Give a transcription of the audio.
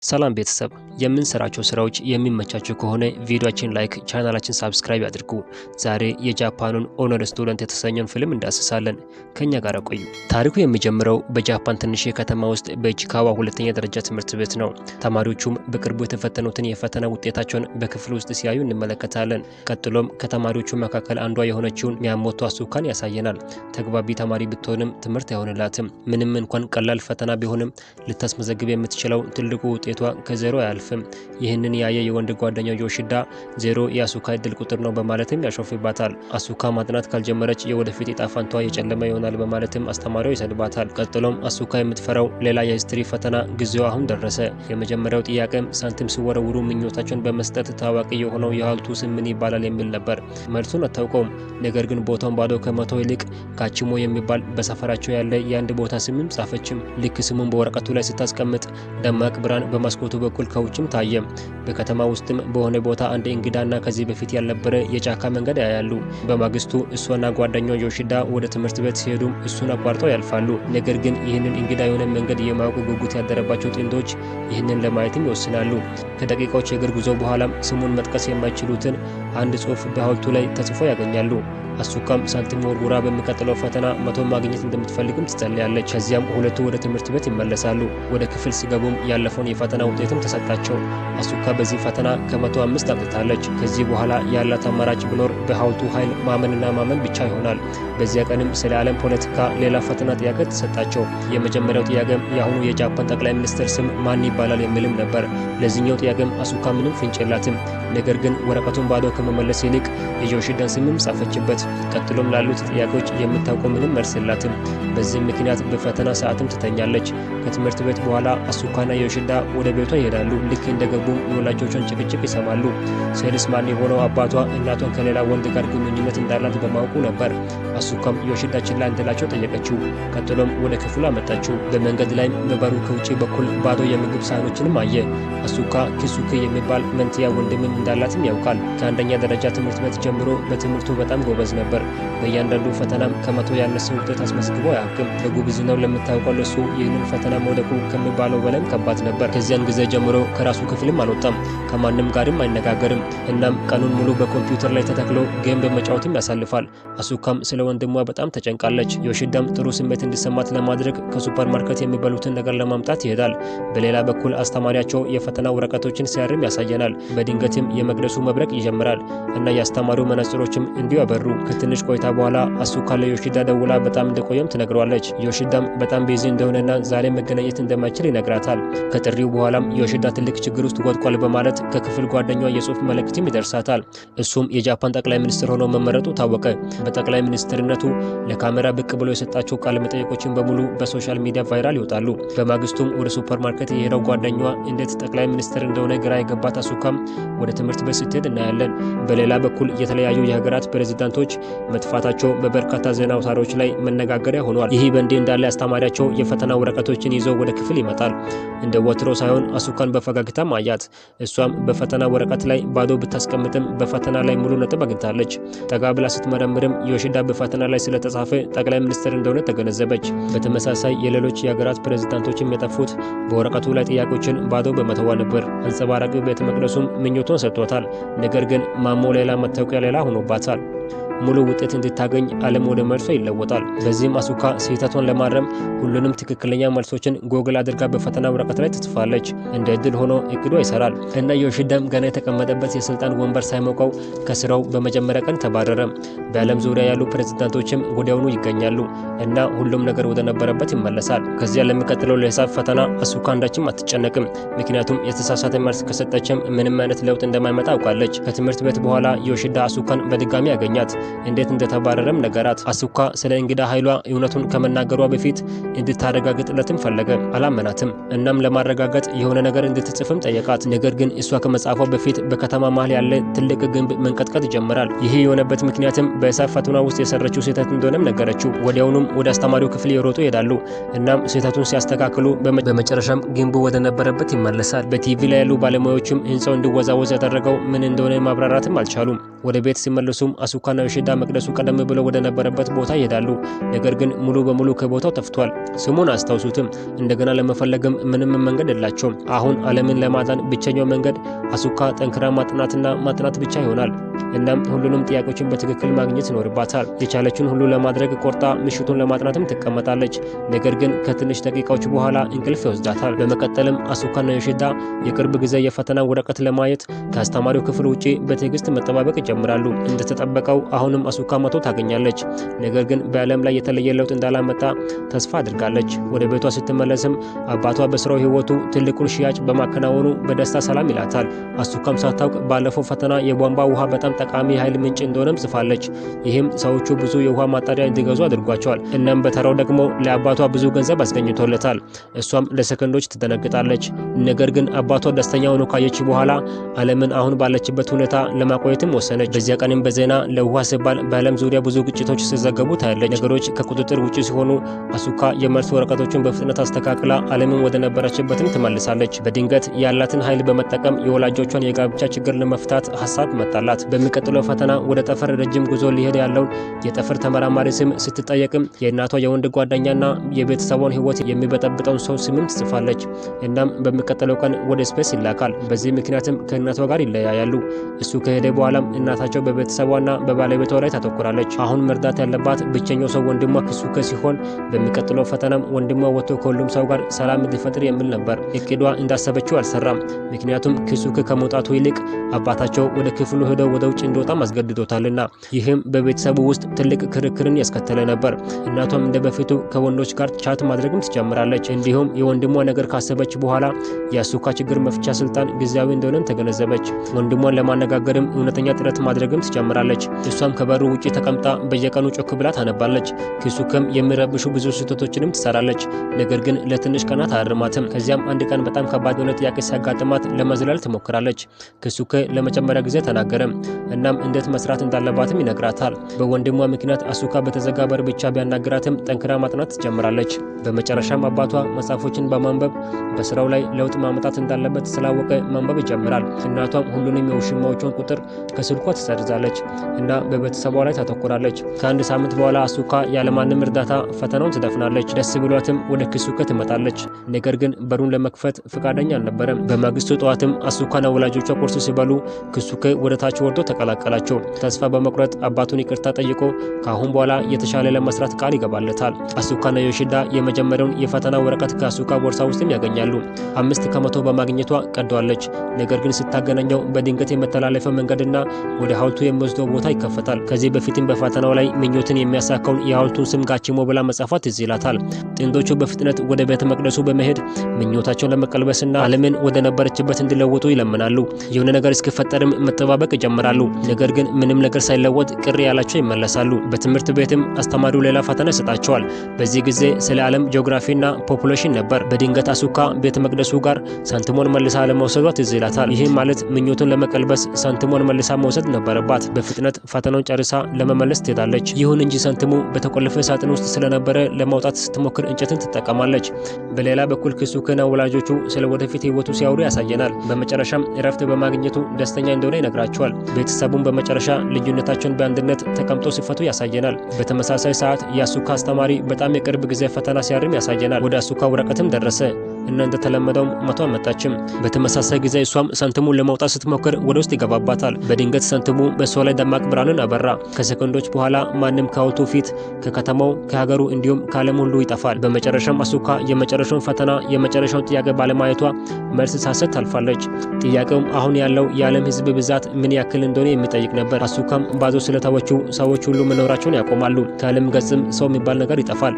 ሰላም ቤተሰብ የምንሰራቸው ስራዎች የሚመቻችሁ ከሆነ ቪዲዮአችን ላይክ ቻናላችን ሰብስክራይብ ያድርጉ። ዛሬ የጃፓኑን ኦኖር ስቱደንት የተሰኘውን ፊልም እንዳስሳለን። ከኛ ጋር ቆዩ። ታሪኩ የሚጀምረው በጃፓን ትንሽ ከተማ ውስጥ በኢቺካዋ ሁለተኛ ደረጃ ትምህርት ቤት ነው። ተማሪዎቹም በቅርቡ የተፈተኑትን የፈተና ውጤታቸውን በክፍል ውስጥ ሲያዩ እንመለከታለን። ቀጥሎም ከተማሪዎቹ መካከል አንዷ የሆነችውን ሚያሞቶ አሱካን ያሳየናል። ተግባቢ ተማሪ ብትሆንም ትምህርት አይሆንላትም። ምንም እንኳን ቀላል ፈተና ቢሆንም ልታስመዘግብ የምትችለው ትልቁ ውጤቷ ከዜሮ አያልፍም። ይህንን ያየ የወንድ ጓደኛው ዮሺዳ ዜሮ የአሱካ እድል ቁጥር ነው በማለትም ያሾፍባታል። አሱካ ማጥናት ካልጀመረች የወደፊት ዕጣ ፈንታዋ የጨለመ ይሆናል በማለትም አስተማሪው ይሰድባታል። ቀጥሎም አሱካ የምትፈራው ሌላ የሂስትሪ ፈተና ጊዜው አሁን ደረሰ። የመጀመሪያው ጥያቄም ሳንቲም ሲወረውሩ ምኞታቸውን በመስጠት ታዋቂ የሆነው የሐውልቱ ስም ምን ይባላል የሚል ነበር። መልሱን አታውቀውም። ነገር ግን ቦታውን ባዶ ከመቶ ይልቅ ካቺሞ የሚባል በሰፈራቸው ያለ የአንድ ቦታ ስምም ጻፈችም። ልክ ስሙን በወረቀቱ ላይ ስታስቀምጥ ደማቅ ብርሃን በመስኮቱ በኩል ከውጭም ታየ። በከተማ ውስጥም በሆነ ቦታ አንድ እንግዳና ከዚህ በፊት ያልነበረ የጫካ መንገድ ያያሉ። በማግስቱ እሷና ጓደኛው ዮሺዳ ወደ ትምህርት ቤት ሲሄዱም እሱን አቋርጠው ያልፋሉ። ነገር ግን ይህንን እንግዳ የሆነ መንገድ የማወቅ ጉጉት ያደረባቸው ጥንዶች ይህንን ለማየትም ይወስናሉ። ከደቂቃዎች የእግር ጉዞ በኋላም ስሙን መጥቀስ የማይችሉትን አንድ ጽሑፍ በሐውልቱ ላይ ተጽፎ ያገኛሉ። አሱካም ሳንቲም ወርውራ በሚቀጥለው ፈተና 100 ማግኘት እንደምትፈልግም ትጸልያለች። ከዚያም ሁለቱ ወደ ትምህርት ቤት ይመለሳሉ። ወደ ክፍል ሲገቡም ያለፈውን የፈተና ውጤትም ተሰጣቸው። አሱካ በዚህ ፈተና ከ105 አምጥታለች። ከዚህ በኋላ ያላት አማራጭ ቢኖር በሐውልቱ ኃይል ማመንና ማመን ብቻ ይሆናል። በዚያ ቀንም ስለ ዓለም ፖለቲካ ሌላ ፈተና ጥያቄ ተሰጣቸው። የመጀመሪያው ጥያቄም የአሁኑ የጃፓን ጠቅላይ ሚኒስትር ስም ማን ይባላል የሚልም ነበር። ለዚህኛው ጥያቄም አሱካ ምንም ፍንጭ የላትም። ነገር ግን ወረቀቱን ባዶ ከመመለስ ይልቅ የዮሺዳን ስምም ጻፈችበት። ቀጥሎም ላሉት ጥያቄዎች የምታውቀው ምንም መልስ የላትም። በዚህም ምክንያት በፈተና ሰዓትም ትተኛለች። ከትምህርት ቤት በኋላ አሱካና ዮሺዳ ወደ ቤቷ ይሄዳሉ። ልክ እንደገቡም የወላጆቿን ጭቅጭቅ ይሰማሉ። ሴልስማን የሆነው አባቷ እናቷን ከሌላ ወንድ ጋር ግንኙነት እንዳላት በማወቁ ነበር። አሱካም ዮሺዳ ችላ እንድትላቸው ጠየቀችው። ቀጥሎም ወደ ክፍሉ አመጣችው። በመንገድ ላይም በበሩ ከውጪ በኩል ባዶ የምግብ ሳህኖችንም አየ። አሱካ ኪሱኬ የሚባል መንትያ ወንድምም እንዳላትም ያውቃል። ከአንደኛ ደረጃ ትምህርት ቤት ጀምሮ በትምህርቱ በጣም ጎበዝ ነበር። በእያንዳንዱ ፈተናም ከ100 ያነሰ ውጤት አስመዝግቦ አያውቅም። በጉብዝናው ለምታውቀው ለሱ ይህንን ፈተና መውደቁ ከሚባለው በላይም ከባድ ነበር። ከዚያን ጊዜ ጀምሮ ከራሱ ክፍልም አልወጣም፣ ከማንም ጋርም አይነጋገርም። እናም ቀኑን ሙሉ በኮምፒውተር ላይ ተተክሎ ጌም በመጫወትም ያሳልፋል። አሱካም ስለ ወንድሟ በጣም ተጨንቃለች። ዮሺዳም ጥሩ ስሜት እንዲሰማት ለማድረግ ከሱፐር ማርኬት የሚበሉትን ነገር ለማምጣት ይሄዳል። በሌላ በኩል አስተማሪያቸው የፈተና ወረቀቶችን ሲያርም ያሳየናል። በድንገትም የመቅደሱ መብረቅ ይጀምራል እና የአስተማሪው መነጽሮችም እንዲሁ አበሩ። ከትንሽ ቆይታ በኋላ አሱካ ለዮሺዳ ደውላ በጣም እንደቆየም ትነግረዋለች። ዮሺዳም በጣም ቢዚ እንደሆነና ዛሬ መገናኘት እንደማይችል ይነግራታል። ከጥሪው በኋላም ዮሺዳ ትልቅ ችግር ውስጥ ወድቋል በማለት ከክፍል ጓደኛዋ የጽሑፍ መልእክትም ይደርሳታል። እሱም የጃፓን ጠቅላይ ሚኒስትር ሆኖ መመረጡ ታወቀ። በጠቅላይ ሚኒስትርነቱ ለካሜራ ብቅ ብሎ የሰጣቸው ቃለ መጠይቆችን በሙሉ በሶሻል ሚዲያ ቫይራል ይወጣሉ። በማግስቱም ወደ ሱፐር ማርኬት የሄደው ጓደኛዋ እንዴት ጠቅላይ ሚኒስትር እንደሆነ ግራ የገባት አሱካም ወደ ትምህርት ቤት ስትሄድ እናያለን። በሌላ በኩል የተለያዩ የሀገራት ፕሬዝዳንቶች መጥፋታቸው በበርካታ ዜና አውታሮች ላይ መነጋገሪያ ሆኗል። ይህ በእንዲህ እንዳለ አስተማሪያቸው የፈተና ወረቀቶችን ይዞ ወደ ክፍል ይመጣል። እንደ ወትሮ ሳይሆን አሱካን በፈገግታም አያት። እሷም በፈተና ወረቀት ላይ ባዶ ብታስቀምጥም በፈተና ላይ ሙሉ ነጥብ አግኝታለች። ጠጋ ብላ ስትመረምርም ዮሺዳ በፈተና ላይ ስለተጻፈ ጠቅላይ ሚኒስትር እንደሆነ ተገነዘበች። በተመሳሳይ የሌሎች የሀገራት ፕሬዝዳንቶችም የጠፉት በወረቀቱ ላይ ጥያቄዎችን ባዶ በመተዋ ነበር። አንጸባራቂው ቤተ መቅደሱም ምኞቱን ሰጥቶታል። ነገር ግን ማሞ ሌላ መታወቂያ ሌላ ሆኖባታል። ሙሉ ውጤት እንድታገኝ ዓለም ወደ መልሶ ይለወጣል። በዚህም አሱካ ስህተቷን ለማረም ሁሉንም ትክክለኛ መልሶችን ጎግል አድርጋ በፈተና ወረቀት ላይ ትጽፋለች። እንደ እድል ሆኖ እቅዷ ይሰራል እና ዮሺዳም ገና የተቀመጠበት የስልጣን ወንበር ሳይሞቀው ከስራው በመጀመሪያ ቀን ተባረረ። በዓለም ዙሪያ ያሉ ፕሬዝዳንቶችም ወዲያውኑ ይገኛሉ እና ሁሉም ነገር ወደ ነበረበት ይመለሳል። ከዚያ ለሚቀጥለው ለሂሳብ ፈተና አሱካ አንዳችም አትጨነቅም፣ ምክንያቱም የተሳሳተ መልስ ከሰጠችም ምንም አይነት ለውጥ እንደማይመጣ አውቃለች። ከትምህርት ቤት በኋላ ዮሺዳ አሱካን በድጋሚ ያገኛት። እንዴት እንደተባረረም ነገራት። አሱካ ስለ እንግዳ ኃይሏ እውነቱን ከመናገሯ በፊት እንድታረጋግጥለትም ፈለገ። አላመናትም። እናም ለማረጋገጥ የሆነ ነገር እንድትጽፍም ጠየቃት። ነገር ግን እሷ ከመጻፏ በፊት በከተማ መሃል ያለ ትልቅ ግንብ መንቀጥቀጥ ይጀምራል። ይህ የሆነበት ምክንያትም በሂሳብ ፈተና ውስጥ የሰረችው ስህተት እንደሆነም ነገረችው። ወዲያውኑም ወደ አስተማሪው ክፍል የሮጡ ይሄዳሉ። እናም ስህተቱን ሲያስተካክሉ በመጨረሻም ግንቡ ወደ ነበረበት ይመለሳል። በቲቪ ላይ ያሉ ባለሙያዎችም ህንፃው እንዲወዛወዝ ያደረገው ምን እንደሆነ ማብራራትም አልቻሉም። ወደ ቤት ሲመለሱም አሱካና ዮሺዳ መቅደሱ ቀደም ብሎ ወደ ነበረበት ቦታ ይሄዳሉ። ነገር ግን ሙሉ በሙሉ ከቦታው ጠፍቷል። ስሙን አስታውሱትም። እንደገና ለመፈለግም ምንም መንገድ የላቸውም። አሁን ዓለምን ለማዳን ብቸኛው መንገድ አሱካ ጠንክራ ማጥናትና ማጥናት ብቻ ይሆናል። እናም ሁሉንም ጥያቄዎችን በትክክል ማግኘት ይኖርባታል። የቻለችን ሁሉ ለማድረግ ቆርጣ ምሽቱን ለማጥናትም ትቀመጣለች። ነገር ግን ከትንሽ ደቂቃዎች በኋላ እንቅልፍ ይወስዳታል። በመቀጠልም አሱካና ዮሺዳ የቅርብ ጊዜ የፈተና ወረቀት ለማየት ከአስተማሪው ክፍል ውጪ በትዕግስት መጠባበቅ ይጀምራሉ። እንደተጠበቀው አሁንም አሱካ መቶ ታገኛለች። ነገር ግን በዓለም ላይ የተለየ ለውጥ እንዳላመጣ ተስፋ አድርጋለች። ወደ ቤቷ ስትመለስም አባቷ በስራው ህይወቱ ትልቁን ሽያጭ በማከናወኑ በደስታ ሰላም ይላታል። አሱካም ሳታውቅ ባለፈው ፈተና የቧንቧ ውሃ በጣም ጠቃሚ ኃይል ምንጭ እንደሆነም ጽፋለች። ይህም ሰዎቹ ብዙ የውሃ ማጣሪያ እንዲገዙ አድርጓቸዋል። እናም በተራው ደግሞ ለአባቷ ብዙ ገንዘብ አስገኝቶለታል። እሷም ለሰከንዶች ትደነግጣለች። ነገር ግን አባቷ ደስተኛ ሆኖ ካየች በኋላ ዓለምን አሁን ባለችበት ሁኔታ ለማቆየትም ወሰነች። በዚያ ቀንም በዜና ለውሃ ሲባል በዓለም ዙሪያ ብዙ ግጭቶች ሲዘገቡ ታያለች። ነገሮች ከቁጥጥር ውጪ ሲሆኑ አሱካ የመልስ ወረቀቶችን በፍጥነት አስተካክላ ዓለምን ወደ ነበረችበትም ትመልሳለች። በድንገት ያላትን ኃይል በመጠቀም የወላጆቿን የጋብቻ ችግር ለመፍታት ሀሳብ መጣላት። በሚቀጥለው ፈተና ወደ ጠፈር ረጅም ጉዞ ሊሄድ ያለውን የጠፈር ተመራማሪ ስም ስትጠየቅም የእናቷ የወንድ ጓደኛና የቤተሰቧን ህይወት የሚበጠብጠውን ሰው ስምም ትጽፋለች። እናም በሚቀጥለው ቀን ወደ ስፔስ ይላካል። በዚህ ምክንያትም ከእናቷ ጋር ይለያያሉ። እሱ ከሄደ በኋላም እናታቸው በቤተሰቧና በባለቤቷ ላይ ታተኩራለች። አሁን መርዳት ያለባት ብቸኛው ሰው ወንድሟ ክሱኬ ሲሆን በሚቀጥለው ፈተናም ወንድሟ ወጥቶ ከሁሉም ሰው ጋር ሰላም እንዲፈጥር የሚል ነበር። እቅዷ እንዳሰበችው አልሰራም። ምክንያቱም ክሱኬ ከመውጣቱ ይልቅ አባታቸው ወደ ክፍሉ ሄደው ወደ ውጭ እንዲወጣም አስገድዶታልና። ይህም በቤተሰቡ ውስጥ ትልቅ ክርክርን ያስከተለ ነበር። እናቷም እንደ በፊቱ ከወንዶች ጋር ቻት ማድረግም ትጀምራለች። እንዲሁም የወንድሟ ነገር ካሰበች በኋላ የአሱካ ችግር መፍቻ ስልጣን ጊዜያዊ እንደሆነም ተገነዘበች። ወንድሟን ለማነጋገርም እውነተኛ ጥረት ማድረግም ትጀምራለች። እሷም ከበሩ ውጪ ተቀምጣ በየቀኑ ጮክ ብላ ታነባለች። ክሱኬም የሚረብሹ ብዙ ስህተቶችንም ትሰራለች። ነገር ግን ለትንሽ ቀናት አያርማትም። ከዚያም አንድ ቀን በጣም ከባድ የሆነ ጥያቄ ሲያጋጥማት ለመዝለል ትሞክራለች። ክሱኬ ለመጀመሪያ ጊዜ ተናገረ። እናም እንዴት መስራት እንዳለባትም ይነግራታል። በወንድሟ ምክንያት አሱካ በተዘጋ በር ብቻ ቢያናግራትም ጠንክራ ማጥናት ትጀምራለች። በመጨረሻም አባቷ መጽሐፎችን በማንበብ በስራው ላይ ለውጥ ማምጣት እንዳለበት ስላወቀ ማንበብ ይጀምራል። እናቷም ሁሉንም የውሽማዎቿን ቁጥር ከስልኳ ትሰርዛለች እና በቤተሰቧ ላይ ታተኩራለች። ከአንድ ሳምንት በኋላ አሱካ ያለማንም እርዳታ ፈተናውን ትደፍናለች። ደስ ብሏትም ወደ ክሱኬ ትመጣለች። ነገር ግን በሩን ለመክፈት ፈቃደኛ አልነበረም። በማግስቱ ጠዋትም አሱካና ወላጆቿ ቁርስ ሲበሉ ክሱኬ ወደ ታች ወርዶ ተቀላቀላቸው። ተስፋ በመቁረጥ አባቱን ይቅርታ ጠይቆ ከአሁን በኋላ የተሻለ ለመስራት ቃል ይገባለታል። አሱካና ዮሺዳ የመጀመሪያውን የፈተና ወረቀት ከአሱካ ቦርሳ ውስጥም ያገኛሉ። 5% በማግኘቷ ቀደዋለች። ነገር ግን ስታገናኘው በድንገት የመተላለፊያው መንገድና ወደ ሐውልቱ የሚወስደው ቦታ ይከፈታል። ከዚህ በፊትም በፈተናው ላይ ምኞትን የሚያሳካውን የሐውልቱን ስም ጋቺሞ ብላ መጻፏት ትዝ ይላታል። ጥንዶቹ በፍጥነት ወደ ቤተ መቅደሱ በመሄድ ምኞታቸውን ለመቀልበስና ዓለምን ወደ ነበረችበት እንዲለወጡ ይለምናሉ። የሆነ ነገር እስኪፈጠርም መጠባበቅ ይጀምራሉ። ነገር ግን ምንም ነገር ሳይለወጥ ቅር ያላቸው ይመለሳሉ። በትምህርት ቤትም አስተማሪው ሌላ ፈተና ይሰጣቸዋል። በዚህ ጊዜ ስለ ዓለም ጂኦግራፊና ፖፑሌሽን ነበር። በድንገት አሱካ ቤተ መቅደሱ ጋር ሳንቲሞን መልሳ ለመውሰዷ ትዝ ይላታል። ይህም ማለት ምኞቱን ለመቀልበስ ሳንቲሞን መልሳ መውሰድ ነበረባት። በፍጥነት ፈተናውን ጨርሳ ለመመለስ ትሄዳለች። ይሁን እንጂ ሳንቲሙ በተቆለፈ ሳጥን ውስጥ ስለነበረ ለማውጣት ስትሞክር እንጨትን ትጠቀማለች። በሌላ በኩል ክሱኬና ወላጆቹ ስለ ወደፊት ህይወቱ ሲያወሩ ያሳየናል። በመጨረሻም እረፍት በማግኘቱ ደስተኛ እንደሆነ ይነግራቸዋል። ቤተሰቡን በመጨረሻ ልዩነታቸውን በአንድነት ተቀምጦ ሲፈቱ ያሳየናል። በተመሳሳይ ሰዓት የአሱካ አስተማሪ በጣም የቅርብ ጊዜ ፈተና ሲያርም ያሳየናል። ወደ አሱካ ወረቀትም ደረሰ እና እንደተለመደው መቶ አመጣችም። በተመሳሳይ ጊዜ እሷም ሳንቲሙን ለማውጣት ስትሞክር ወደ ውስጥ ይገባባታል። በድንገት ሳንቲሙ በእሷ ላይ ደማቅ ብርሃንን አበራ። ከሰከንዶች በኋላ ማንም ከሐውልቱ ፊት፣ ከከተማው፣ ከሀገሩ እንዲሁም ከዓለም ሁሉ ይጠፋል። በመጨረሻም አሱካ የመጨረሻውን ፈተና የመጨረሻውን ጥያቄ ባለማየቷ መልስ ሳሰጥ ታልፋለች። ጥያቄውም አሁን ያለው የዓለም ህዝብ ብዛት ምን ያክል እንደሆነ የሚጠይቅ ነበር። አሱካም ባዶ ስለተወችው ሰዎች ሁሉ መኖራቸውን ያቆማሉ። ከዓለም ገጽም ሰው የሚባል ነገር ይጠፋል።